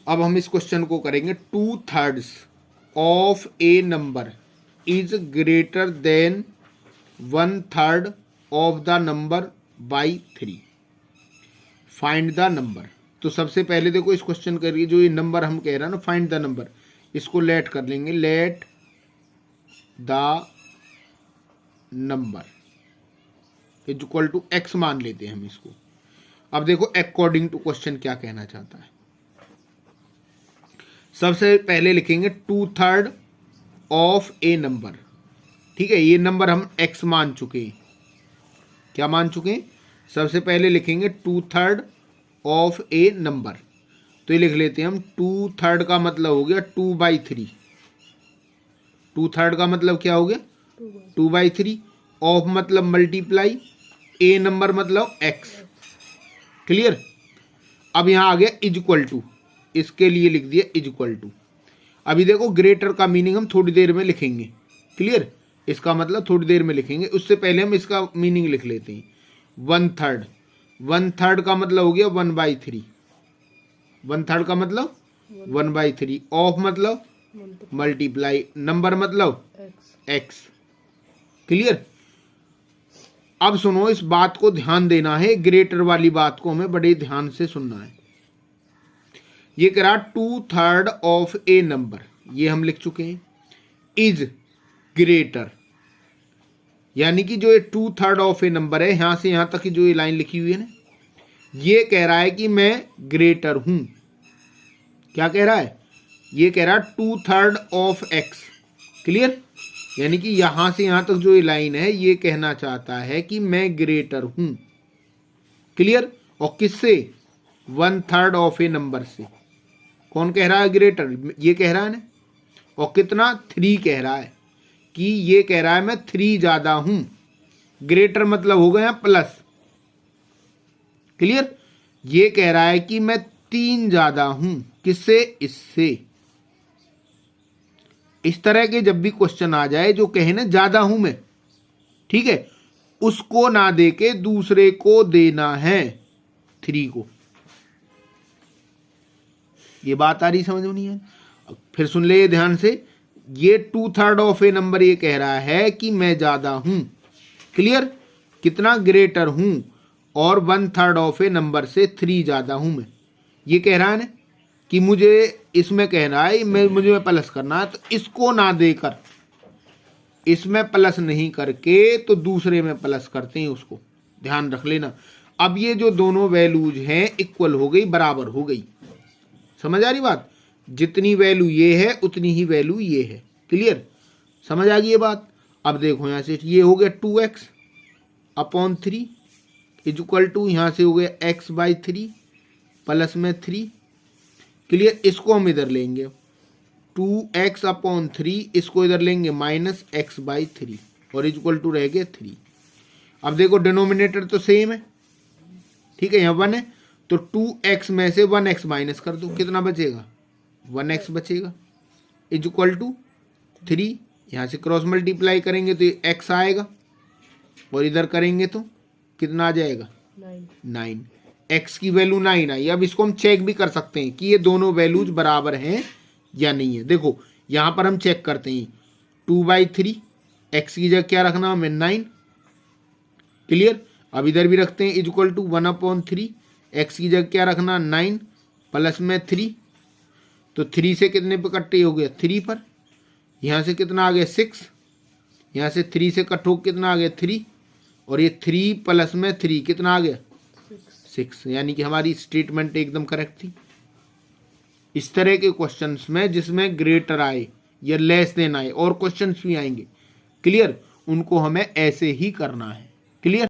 अब हम इस क्वेश्चन को करेंगे 2/3 of A number is greater than 1/3 of the number by 3, find the number. तो सबसे पहले देखो इस क्वेश्चन करिए, जो ये नंबर हम कह रहे हैं ना फाइंड द नंबर, इसको लेट कर लेंगे, let the number is equal to x मान लेते हैं हम इसको। अब देखो अकॉर्डिंग टू क्वेश्चन क्या कहना चाहता है। सबसे पहले लिखेंगे 2/3 ऑफ ए नंबर, ठीक है, ये नंबर हम एक्स मान चुके हैं। क्या मान चुके हैं? सबसे पहले लिखेंगे 2/3 ऑफ ए नंबर, तो ये लिख लेते हैं हम 2/3 का मतलब हो गया 2/3। 2/3 का मतलब क्या हो गया? 2/3। ऑफ मतलब मल्टीप्लाई, ए नंबर मतलब एक्स। क्लियर? अब यहां आ गया इज इक्वल टू, इसके लिए लिख दिया इज इक्वल टू। अभी देखो ग्रेटर का मीनिंग हम थोड़ी देर में लिखेंगे। क्लियर? इसका मतलब थोड़ी देर में लिखेंगे, उससे पहले हम इसका मीनिंग लिख लेते हैं। 1/3, 1/3 का मतलब हो गया 1/3। 1/3 का मतलब 1/3। ऑफ मतलब मल्टीप्लाई, नंबर मतलब एक्स। क्लियर? अब सुनो, इस बात को ध्यान देना है, ग्रेटर वाली बात को हमें बड़े ध्यान से सुनना है। ये करा 2/3 ऑफ ए नंबर, ये हम लिख चुके हैं, इज ग्रेटर, यानी कि जो ये 2/3 ऑफ ए नंबर है, यहां से यहां तक की जो ये लाइन लिखी हुई है ना, ये कह रहा है कि मैं ग्रेटर हूं। क्या कह रहा है? ये कह रहा है 2/3 ऑफ एक्स। क्लियर? यानी कि यहां से यहां तक जो ये लाइन है, ये कहना चाहता है कि मैं ग्रेटर हूं। क्लियर? और किससे? 1/3 ऑफ ए नंबर से। कौन कह रहा है ग्रेटर? ये कह रहा है ना। और कितना? 3 कह रहा है, कि ये कह रहा है मैं 3 ज्यादा हूं। ग्रेटर मतलब हो गया प्लस। क्लियर? ये कह रहा है कि मैं 3 ज्यादा हूं। किससे? इससे। इस तरह के जब भी क्वेश्चन आ जाए जो कहे ना ज्यादा हूं मैं, ठीक है, उसको ना दे के दूसरे को देना है, 3 को। ये बात आ रही समझ में? नहीं है? फिर सुन ले ध्यान से, ये 2/3 ऑफ ए नंबर ये कह रहा है कि मैं ज्यादा हूं। क्लियर? कितना? ग्रेटर हूं। और 1/3 ऑफ ए नंबर से 3 ज्यादा हूं मैं। ये कह रहा है ना कि मुझे इसमें कहना है, मुझे प्लस करना है, तो इसको ना देकर, इसमें प्लस नहीं करके तो दूसरे में प्लस करते हैं, उसको ध्यान रख लेना। अब ये जो दोनों वैल्यूज हैं इक्वल हो गई, बराबर हो गई। समझ आ रही बात? जितनी वैल्यू ये है उतनी ही वैल्यू ये है। क्लियर? समझ आ गई ये बात? अब देखो यहां से ये हो गया 2x upon 3 is equal to, यहां से हो गया x/3 प्लस में 3। क्लियर? इसको हम इधर लेंगे 2x अपॉन 3, इसको इधर लेंगे माइनस x/3 और इज इक्वल टू रह गया 3। अब देखो डिनोमिनेटर तो सेम है, ठीक है, यहाँ 1 है, तो 2x में से 1x माइनस कर दो, कितना बचेगा? 1x बचेगा, इज इक्वल टू 3। यहाँ से क्रॉस मल्टीप्लाई करेंगे तो x आएगा, और इधर करेंगे तो कितना आ जाएगा? 9। x की वैल्यू 9 आई। अब इसको हम चेक भी कर सकते हैं कि ये दोनों वैल्यूज बराबर हैं या नहीं है। देखो यहां पर हम चेक करते हैं, 2/3, x की जगह क्या रखना हमें? 9। क्लियर? अब इधर भी रखते हैं इज इक्वल टू 1/3, x की जगह क्या रखना? 9 प्लस में 3, तो 3 से कितने पे कट्टे हो गया? 3 पर। यहां से कितना आ गया? 6। यहां से 3 से कट हो कितना आ गया? 3, और ये 3 प्लस में 3 कितना आ गया? 6। यानी कि हमारी स्टेटमेंट एकदम करेक्ट थी। इस तरह के क्वेश्चंस में जिसमें ग्रेटर आए या लेस देन आए, और क्वेश्चंस भी आएंगे, क्लियर, उनको हमें ऐसे ही करना है।